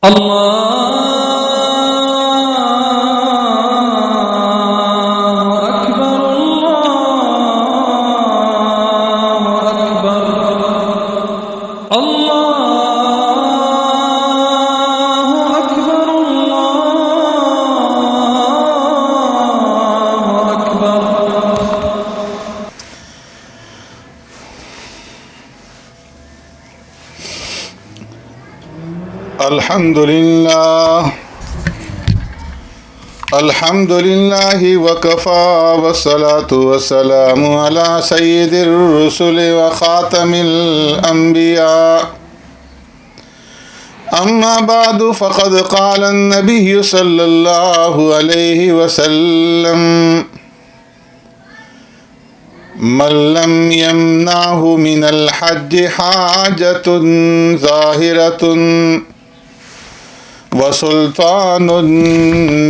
الله أكبر الله أكبر الله أكبر الله أكبر. الحمد لله وكفى والصلاة والسلام على سيد الرسل وخاتم الأنبياء. أما بعد فقد قال النبي صلى الله عليه وسلم: من لم يمنعه من الحج حاجة ظاهرة وسلطان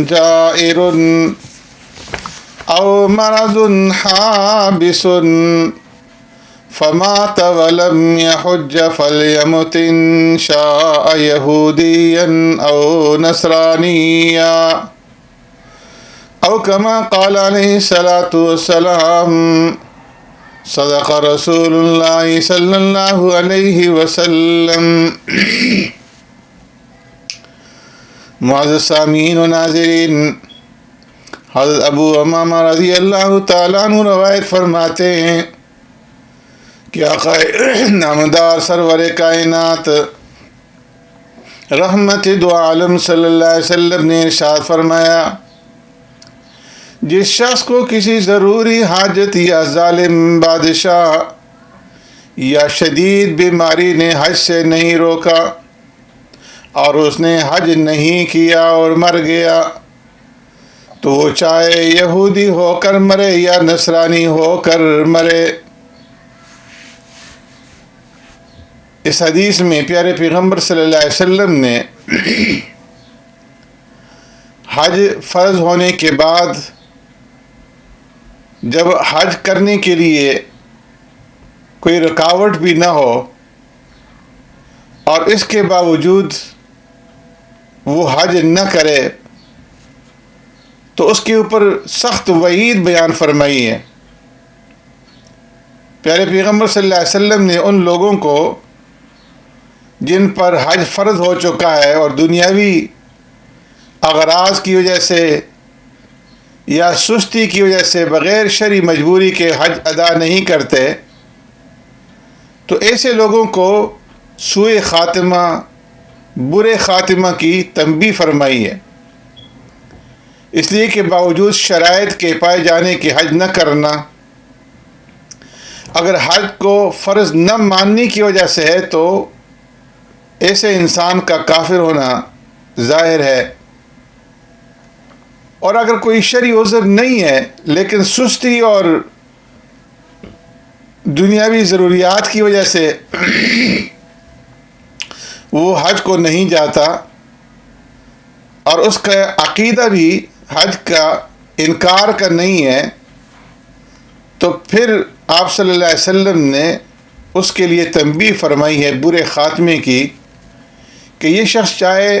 جائر أو مرض حابس فمات ولم يحج فليمت إن شاء يهوديا أو نصرانيا أو كما قال عليه الصلاة والسلام. صدق رسول الله صلی اللہ علیہ وسلم. معزز سامعین و ناظرین، حضرت ابو امامہ رضی اللہ تعالیٰ عنہ روایت فرماتے ہیں کہ آقا نامدار سرور کائنات رحمت دو عالم صلی اللہ علیہ وسلم نے ارشاد فرمایا: جس شخص کو کسی ضروری حاجت یا ظالم بادشاہ یا شدید بیماری نے حج سے نہیں روکا اور اس نے حج نہیں کیا اور مر گیا تو وہ چاہے یہودی ہو کر مرے یا نصرانی ہو کر مرے. اس حدیث میں پیارے پیغمبر صلی اللہ علیہ وسلم نے حج فرض ہونے کے بعد جب حج کرنے کے لیے کوئی رکاوٹ بھی نہ ہو اور اس کے باوجود وہ حج نہ کرے تو اس کے اوپر سخت وعید بیان فرمائی ہے. پیارے پیغمبر صلی اللہ علیہ وسلم نے ان لوگوں کو جن پر حج فرض ہو چکا ہے اور دنیاوی اغراض کی وجہ سے یا سستی کی وجہ سے بغیر شرعی مجبوری کے حج ادا نہیں کرتے، تو ایسے لوگوں کو سوء خاتمہ، برے خاتمہ کی تنبیہ فرمائی ہے. اس لیے کہ باوجود شرائط کے پائے جانے کے حج نہ کرنا اگر حج کو فرض نہ ماننے کی وجہ سے ہے تو ایسے انسان کا کافر ہونا ظاہر ہے. اور اگر کوئی شرعی عذر نہیں ہے لیکن سستی اور دنیاوی ضروریات کی وجہ سے وہ حج کو نہیں جاتا اور اس کا عقیدہ بھی حج کا انکار کا نہیں ہے، تو پھر آپ صلی اللہ علیہ وسلم نے اس کے لیے تنبیہ فرمائی ہے برے خاتمے کی کہ یہ شخص چاہے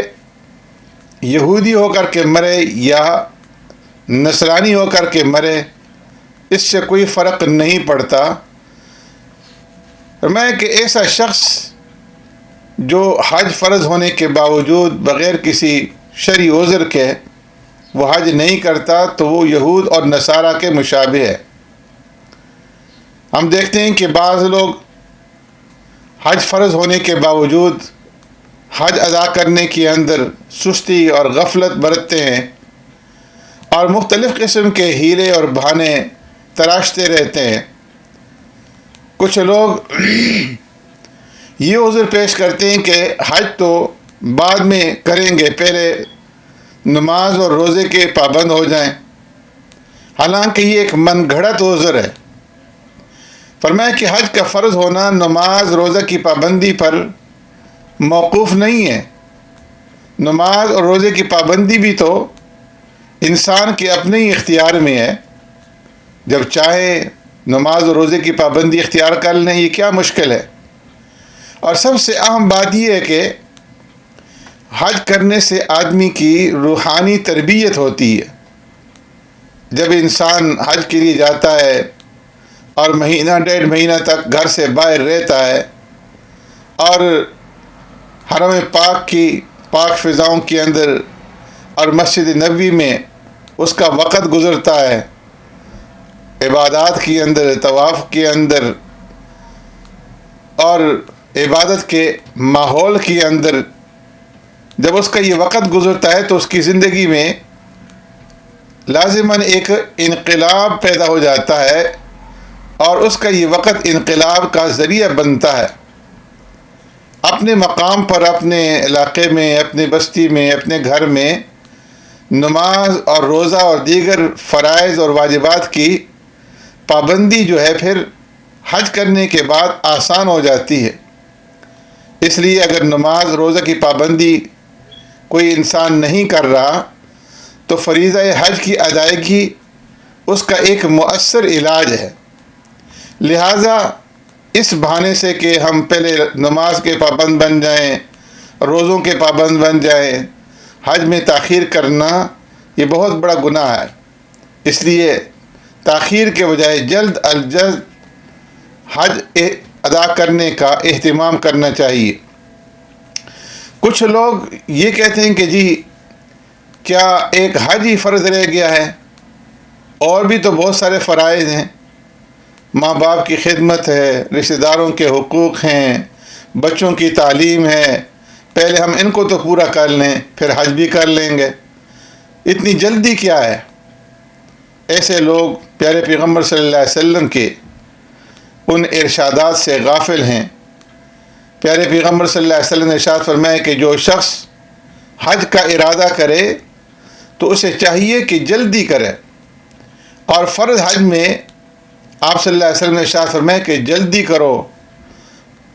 یہودی ہو کر کے مرے یا نصرانی ہو کر کے مرے، اس سے کوئی فرق نہیں پڑتا. فرمایا کہ ایسا شخص جو حج فرض ہونے کے باوجود بغیر کسی شرعی عذر کے وہ حج نہیں کرتا تو وہ یہود اور نصارہ کے مشابہ ہے. ہم دیکھتے ہیں کہ بعض لوگ حج فرض ہونے کے باوجود حج ادا کرنے کے اندر سستی اور غفلت برتتے ہیں اور مختلف قسم کے ہیلے اور بہانے تراشتے رہتے ہیں. کچھ لوگ یہ عذر پیش کرتے ہیں کہ حج تو بعد میں کریں گے، پہلے نماز اور روزے کے پابند ہو جائیں، حالانکہ یہ ایک من گھڑت عذر ہے. فرمایا کہ حج کا فرض ہونا نماز روزہ کی پابندی پر موقوف نہیں ہے. نماز اور روزے کی پابندی بھی تو انسان کے اپنے ہی اختیار میں ہے. جب چاہے نماز اور روزے کی پابندی اختیار کر لیں، یہ کیا مشکل ہے. اور سب سے اہم بات یہ ہے کہ حج کرنے سے آدمی کی روحانی تربیت ہوتی ہے۔ جب انسان حج کے لیے جاتا ہے اور مہینہ ڈیڑھ مہینہ تک گھر سے باہر رہتا ہے اور حرم پاک کی پاک فضاؤں کے اندر اور مسجد نبوی میں اس کا وقت گزرتا ہے، عبادات کے اندر، طواف کے اندر اور عبادت کے ماحول کے اندر جب اس کا یہ وقت گزرتا ہے تو اس کی زندگی میں لازماً ایک انقلاب پیدا ہو جاتا ہے اور اس کا یہ وقت انقلاب کا ذریعہ بنتا ہے۔ اپنے مقام پر، اپنے علاقے میں، اپنے بستی میں، اپنے گھر میں نماز اور روزہ اور دیگر فرائض اور واجبات کی پابندی جو ہے پھر حج کرنے کے بعد آسان ہو جاتی ہے۔ اس لیے اگر نماز روزہ کی پابندی کوئی انسان نہیں کر رہا تو فریضہ حج کی ادائیگی اس کا ایک مؤثر علاج ہے۔ لہٰذا اس بہانے سے کہ ہم پہلے نماز کے پابند بن جائیں، روزوں کے پابند بن جائیں، حج میں تاخیر کرنا یہ بہت بڑا گناہ ہے۔ اس لیے تاخیر کے بجائے جلد از جلد حج ادا کرنے کا اہتمام کرنا چاہیے۔ کچھ لوگ یہ کہتے ہیں کہ جی کیا ایک حج ہی فرض رہ گیا ہے، اور بھی تو بہت سارے فرائض ہیں، ماں باپ کی خدمت ہے، رشتہ داروں کے حقوق ہیں، بچوں کی تعلیم ہے، پہلے ہم ان کو تو پورا کر لیں پھر حج بھی کر لیں گے، اتنی جلدی کیا ہے؟ ایسے لوگ پیارے پیغمبر صلی اللہ علیہ وسلم کے ان ارشادات سے غافل ہیں۔ پیارے پیغمبر صلی اللہ علیہ وسلم نے ارشاد فرمایا کہ جو شخص حج کا ارادہ کرے تو اسے چاہیے کہ جلدی کرے، اور فرض حج میں آپ صلی اللہ علیہ وسلم نے ارشاد فرمایا کہ جلدی کرو،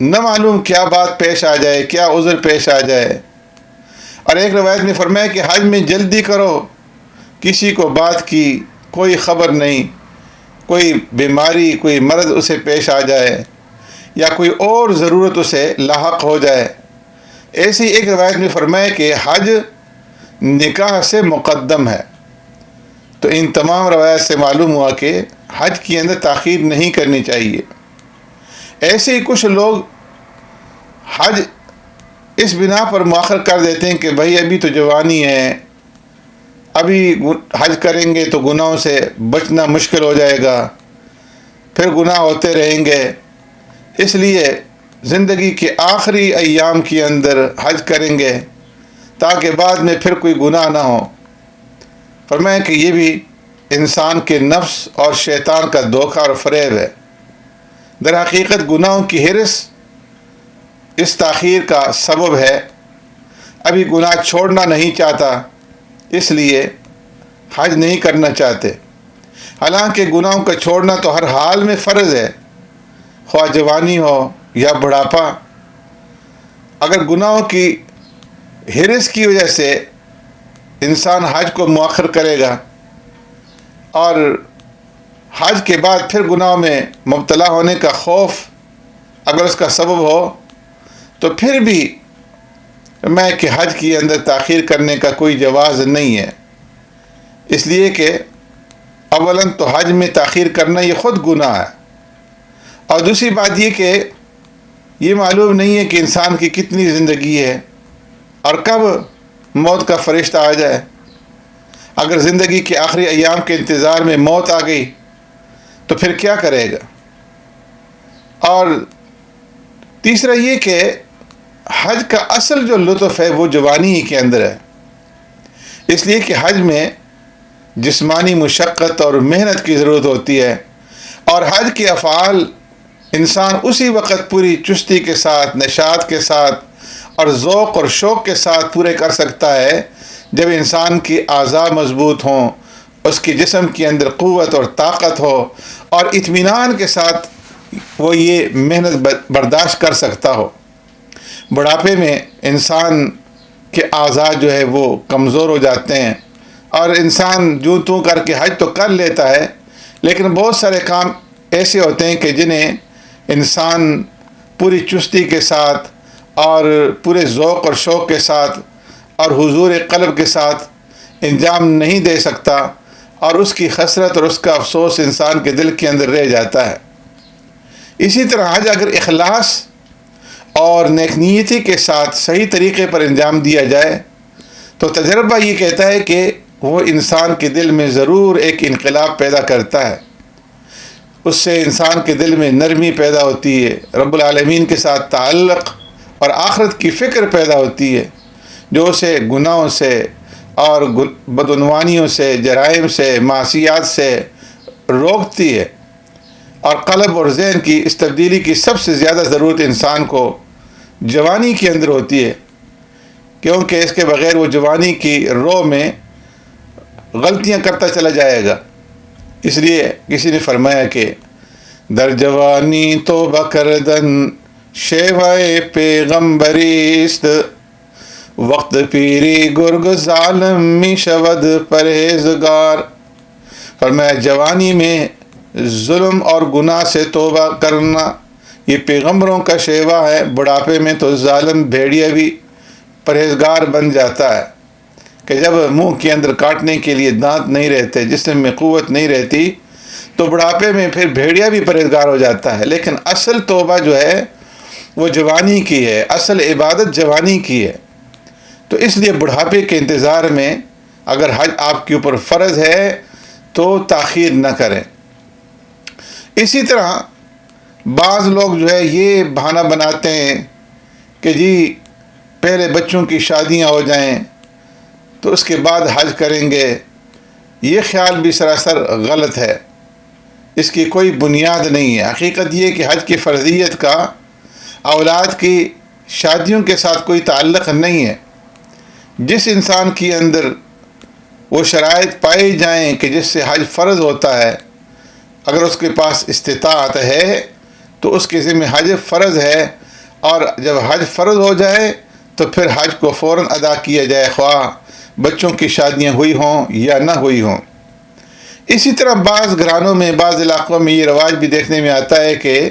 نہ معلوم کیا بات پیش آ جائے، کیا عذر پیش آ جائے۔ اور ایک روایت میں فرمایا کہ حج میں جلدی کرو، کسی کو بات کی کوئی خبر نہیں، کوئی بیماری، کوئی مرض اسے پیش آ جائے یا کوئی اور ضرورت اسے لاحق ہو جائے۔ ایسی ایک روایت میں فرمایا کہ حج نکاح سے مقدم ہے۔ تو ان تمام روایت سے معلوم ہوا کہ حج کے اندر تاخیر نہیں کرنی چاہیے۔ ایسے ہی کچھ لوگ حج اس بنا پر مؤخر کر دیتے ہیں کہ بھائی ابھی تو جوانی ہے، ابھی حج کریں گے تو گناہوں سے بچنا مشکل ہو جائے گا، پھر گناہ ہوتے رہیں گے، اس لیے زندگی کے آخری ایام کے اندر حج کریں گے تاکہ بعد میں پھر کوئی گناہ نہ ہو۔ فرمایا کہ یہ بھی انسان کے نفس اور شیطان کا دھوکہ اور فریب ہے۔ در حقیقت گناہوں کی ہرس اس تاخیر کا سبب ہے۔ ابھی گناہ چھوڑنا نہیں چاہتا، اس لیے حج نہیں کرنا چاہتے، حالانکہ گناہوں کا چھوڑنا تو ہر حال میں فرض ہے، خواہ جوانی ہو یا بڑھاپا۔ اگر گناہوں کی ہرس کی وجہ سے انسان حج کو مؤخر کرے گا اور حج کے بعد پھر گناہوں میں مبتلا ہونے کا خوف اگر اس کا سبب ہو تو پھر بھی میں کہ حج کے اندر تاخیر کرنے کا کوئی جواز نہیں ہے، اس لیے کہ اولاً تو حج میں تاخیر کرنا یہ خود گناہ ہے، اور دوسری بات یہ کہ یہ معلوم نہیں ہے کہ انسان کی کتنی زندگی ہے اور کب موت کا فرشتہ آ جائے۔ اگر زندگی کے آخری ایام کے انتظار میں موت آ گئی تو پھر کیا کرے گا؟ اور تیسرا یہ کہ حج کا اصل جو لطف ہے وہ جوانی ہی کے اندر ہے، اس لیے کہ حج میں جسمانی مشقت اور محنت کی ضرورت ہوتی ہے، اور حج کے افعال انسان اسی وقت پوری چستی کے ساتھ، نشاط کے ساتھ اور ذوق اور شوق کے ساتھ پورے کر سکتا ہے جب انسان کی اعضاء مضبوط ہوں، اس کے جسم کے اندر قوت اور طاقت ہو اور اطمینان کے ساتھ وہ یہ محنت برداشت کر سکتا ہو۔ بڑھاپے میں انسان کے اعضاء جو ہے وہ کمزور ہو جاتے ہیں اور انسان جو تو کر کے حج تو کر لیتا ہے، لیکن بہت سارے کام ایسے ہوتے ہیں کہ جنہیں انسان پوری چستی کے ساتھ اور پورے ذوق اور شوق کے ساتھ اور حضور قلب کے ساتھ انجام نہیں دے سکتا، اور اس کی حسرت اور اس کا افسوس انسان کے دل کے اندر رہ جاتا ہے۔ اسی طرح حج اگر اخلاص اور نیک نیتی کے ساتھ صحیح طریقے پر انجام دیا جائے تو تجربہ یہ کہتا ہے کہ وہ انسان کے دل میں ضرور ایک انقلاب پیدا کرتا ہے، اس سے انسان کے دل میں نرمی پیدا ہوتی ہے، رب العالمین کے ساتھ تعلق اور آخرت کی فکر پیدا ہوتی ہے، جو اسے گناہوں سے اور بدعنوانیوں سے، جرائم سے، معصیات سے روکتی ہے۔ اور قلب اور ذہن کی اس تبدیلی کی سب سے زیادہ ضرورت انسان کو جوانی کے اندر ہوتی ہے، کیونکہ اس کے بغیر وہ جوانی کی رو میں غلطیاں کرتا چلا جائے گا۔ اس لیے کسی نے فرمایا کہ در جوانی توبہ کردن شیوائے پیغمبریست، وقت پیری گرگ ظالم می شود پرہیزگار۔ فرمایا جوانی میں ظلم اور گناہ سے توبہ کرنا یہ پیغمبروں کا شیوا ہے، بڑھاپے میں تو ظالم بھیڑیا بھی پرہیزگار بن جاتا ہے، کہ جب منہ کے اندر کاٹنے کے لیے دانت نہیں رہتے، جسم میں قوت نہیں رہتی، تو بڑھاپے میں پھر بھیڑیا بھی پرہیزگار ہو جاتا ہے۔ لیکن اصل توبہ جو ہے وہ جوانی کی ہے، اصل عبادت جوانی کی ہے۔ تو اس لیے بڑھاپے کے انتظار میں اگر حج آپ کے اوپر فرض ہے تو تاخیر نہ کریں۔ اسی طرح بعض لوگ جو ہے یہ بہانہ بناتے ہیں کہ جی پہلے بچوں کی شادیاں ہو جائیں تو اس کے بعد حج کریں گے۔ یہ خیال بھی سراسر غلط ہے، اس کی کوئی بنیاد نہیں ہے۔ حقیقت یہ کہ حج کی فرضیت کا اولاد کی شادیوں کے ساتھ کوئی تعلق نہیں ہے۔ جس انسان کے اندر وہ شرائط پائی جائیں کہ جس سے حج فرض ہوتا ہے، اگر اس کے پاس استطاعت ہے تو اس کے ذمہ حج فرض ہے، اور جب حج فرض ہو جائے تو پھر حج کو فوراً ادا کیا جائے، خواہ بچوں کی شادیاں ہوئی ہوں یا نہ ہوئی ہوں۔ اسی طرح بعض گھرانوں میں، بعض علاقوں میں یہ رواج بھی دیکھنے میں آتا ہے کہ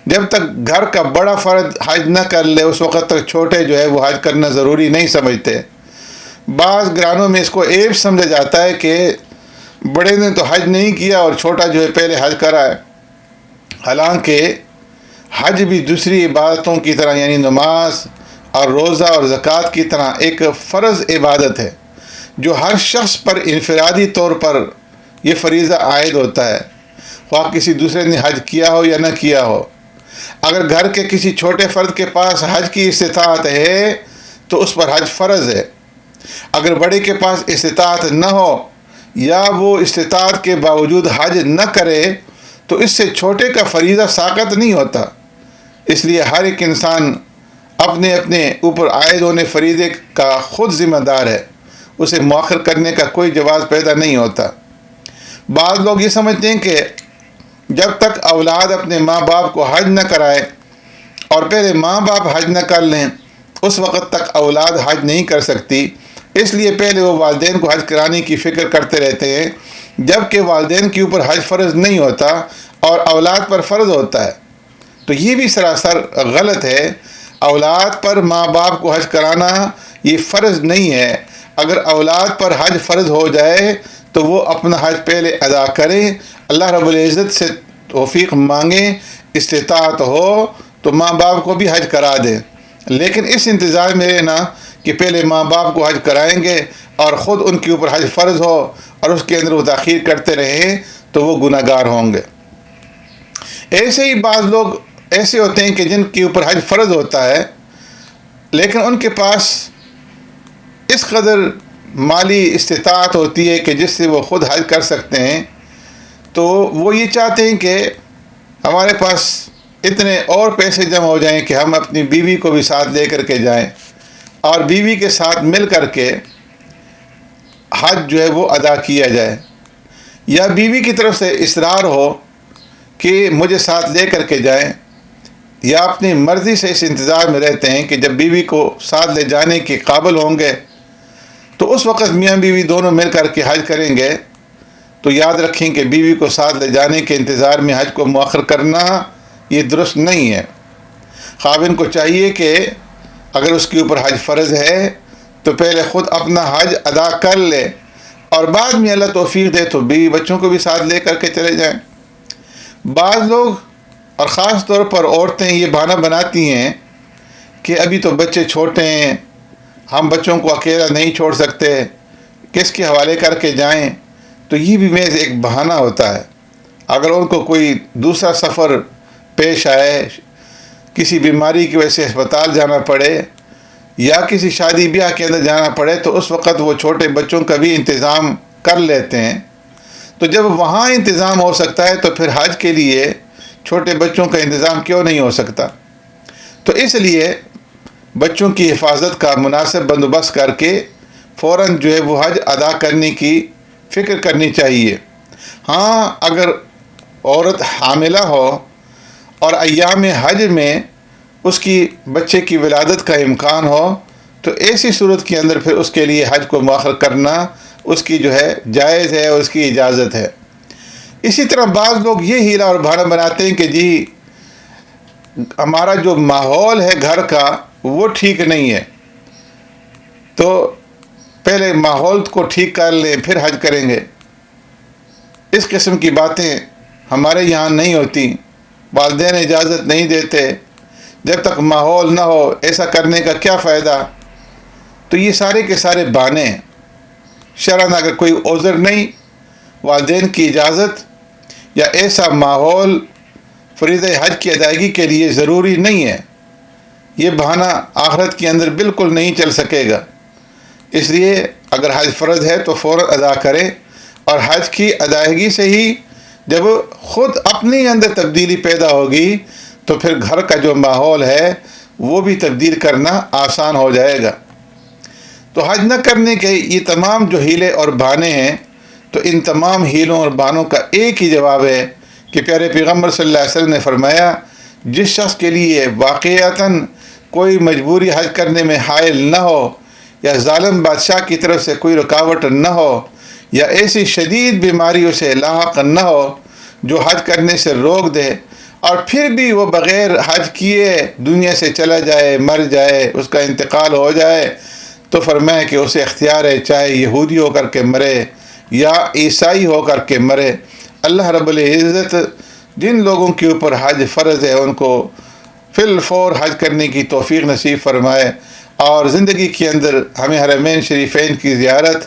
جب تک گھر کا بڑا فرد حج نہ کر لے اس وقت تک چھوٹے جو ہے وہ حج کرنا ضروری نہیں سمجھتے۔ بعض گھرانوں میں اس کو عیب سمجھا جاتا ہے کہ بڑے نے تو حج نہیں کیا اور چھوٹا جو ہے پہلے حج کرا ہے، حالانکہ حج بھی دوسری عبادتوں کی طرح، یعنی نماز اور روزہ اور زکوٰۃ کی طرح ایک فرض عبادت ہے جو ہر شخص پر انفرادی طور پر یہ فریضہ عائد ہوتا ہے، خواہ کسی دوسرے نے حج کیا ہو یا نہ کیا ہو۔ اگر گھر کے کسی چھوٹے فرد کے پاس حج کی استطاعت ہے تو اس پر حج فرض ہے۔ اگر بڑے کے پاس استطاعت نہ ہو یا وہ استطاعت کے باوجود حج نہ کرے تو اس سے چھوٹے کا فریضہ ساقط نہیں ہوتا۔ اس لیے ہر ایک انسان اپنے اپنے اوپر عائد ہونے فریضے کا خود ذمہ دار ہے، اسے مؤخر کرنے کا کوئی جواز پیدا نہیں ہوتا۔ بعض لوگ یہ سمجھتے ہیں کہ جب تک اولاد اپنے ماں باپ کو حج نہ کرائے اور پہلے ماں باپ حج نہ کر لیں اس وقت تک اولاد حج نہیں کر سکتی، اس لیے پہلے وہ والدین کو حج کرانے کی فکر کرتے رہتے ہیں، جبکہ والدین کے اوپر حج فرض نہیں ہوتا اور اولاد پر فرض ہوتا ہے۔ تو یہ بھی سراسر غلط ہے۔ اولاد پر ماں باپ کو حج کرانا یہ فرض نہیں ہے۔ اگر اولاد پر حج فرض ہو جائے تو وہ اپنا حج پہلے ادا کریں، اللہ رب العزت سے توفیق مانگیں، استطاعت ہو تو ماں باپ کو بھی حج کرا دیں، لیکن اس انتظار میں رہنا کہ پہلے ماں باپ کو حج کرائیں گے اور خود ان کے اوپر حج فرض ہو اور اس کے اندر وہ تاخیر کرتے رہیں تو وہ گناہ گار ہوں گے۔ ایسے ہی بعض لوگ ایسے ہوتے ہیں کہ جن کے اوپر حج فرض ہوتا ہے لیکن ان کے پاس اس قدر مالی استطاعت ہوتی ہے کہ جس سے وہ خود حج کر سکتے ہیں، تو وہ یہ چاہتے ہیں کہ ہمارے پاس اتنے اور پیسے جمع ہو جائیں کہ ہم اپنی بیوی کو بھی ساتھ لے کر کے جائیں اور بیوی کے ساتھ مل کر کے حج جو ہے وہ ادا کیا جائے، یا بیوی کی طرف سے اصرار ہو کہ مجھے ساتھ لے کر کے جائیں، یا اپنی مرضی سے اس انتظار میں رہتے ہیں کہ جب بیوی کو ساتھ لے جانے کے قابل ہوں گے تو اس وقت میاں بیوی دونوں مل کر کے حج کریں گے۔ تو یاد رکھیں کہ بیوی کو ساتھ لے جانے کے انتظار میں حج کو مؤخر کرنا یہ درست نہیں ہے۔ خاوند کو چاہیے کہ اگر اس کے اوپر حج فرض ہے تو پہلے خود اپنا حج ادا کر لے اور بعد میں اللہ توفیق دے تو بیوی بچوں کو بھی ساتھ لے کر کے چلے جائیں۔ بعض لوگ اور خاص طور پر عورتیں یہ بہانہ بناتی ہیں کہ ابھی تو بچے چھوٹے ہیں، ہم بچوں کو اکیلا نہیں چھوڑ سکتے، کس کے حوالے کر کے جائیں۔ تو یہ بھی محض ایک بہانہ ہوتا ہے۔ اگر ان کو کوئی دوسرا سفر پیش آئے، کسی بیماری کی وجہ سے ہسپتال جانا پڑے یا کسی شادی بیاہ کے اندر جانا پڑے، تو اس وقت وہ چھوٹے بچوں کا بھی انتظام کر لیتے ہیں۔ تو جب وہاں انتظام ہو سکتا ہے تو پھر حج کے لیے چھوٹے بچوں کا انتظام کیوں نہیں ہو سکتا؟ تو اس لیے بچوں کی حفاظت کا مناسب بندوبست کر کے فوراً جو ہے وہ حج ادا کرنے کی فکر کرنی چاہیے۔ ہاں، اگر عورت حاملہ ہو اور ایام حج میں اس کی بچے کی ولادت کا امکان ہو تو ایسی صورت کے اندر پھر اس کے لیے حج کو مؤخر کرنا اس کی جو ہے جائز ہے اور اس کی اجازت ہے۔ اسی طرح بعض لوگ یہ ہیلا اور بہانہ بناتے ہیں کہ جی ہمارا جو ماحول ہے گھر کا وہ ٹھیک نہیں ہے، تو پہلے ماحول کو ٹھیک کر لیں پھر حج کریں گے۔ اس قسم کی باتیں ہمارے یہاں نہیں ہوتی، والدین اجازت نہیں دیتے، جب تک ماحول نہ ہو ایسا کرنے کا کیا فائدہ؟ تو یہ سارے کے سارے بہانے ہیں۔ شرعاً اگر کوئی عذر نہیں، والدین کی اجازت یا ایسا ماحول فریضہ حج کی ادائیگی کے لیے ضروری نہیں ہے، یہ بہانہ آخرت کے اندر بالکل نہیں چل سکے گا۔ اس لیے اگر حج فرض ہے تو فوراً ادا کریں، اور حج کی ادائیگی سے ہی جب خود اپنے اندر تبدیلی پیدا ہوگی تو پھر گھر کا جو ماحول ہے وہ بھی تبدیل کرنا آسان ہو جائے گا۔ تو حج نہ کرنے کے یہ تمام جو ہیلے اور بہانے ہیں، تو ان تمام ہیلوں اور بہانوں کا ایک ہی جواب ہے کہ پیارے پیغمبر صلی اللہ علیہ وسلم نے فرمایا، جس شخص کے لیے واقعتاً کوئی مجبوری حج کرنے میں حائل نہ ہو، یا ظالم بادشاہ کی طرف سے کوئی رکاوٹ نہ ہو، یا ایسی شدید بیماری اسے لاحق نہ ہو جو حج کرنے سے روک دے، اور پھر بھی وہ بغیر حج کیے دنیا سے چلا جائے، مر جائے، اس کا انتقال ہو جائے، تو فرمایا کہ اسے اختیار ہے چاہے یہودی ہو کر کے مرے یا عیسائی ہو کر کے مرے۔ اللہ رب العزت جن لوگوں کے اوپر حج فرض ہے ان کو فی الفور حج کرنے کی توفیق نصیب فرمائے، اور زندگی کے اندر ہمیں حرمین شریفین کی زیارت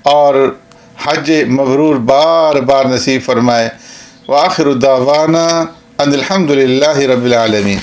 اور حج مبرور بار بار نصیب فرمائے۔ وآخر دعوانا ان الحمد للہ رب العالمین۔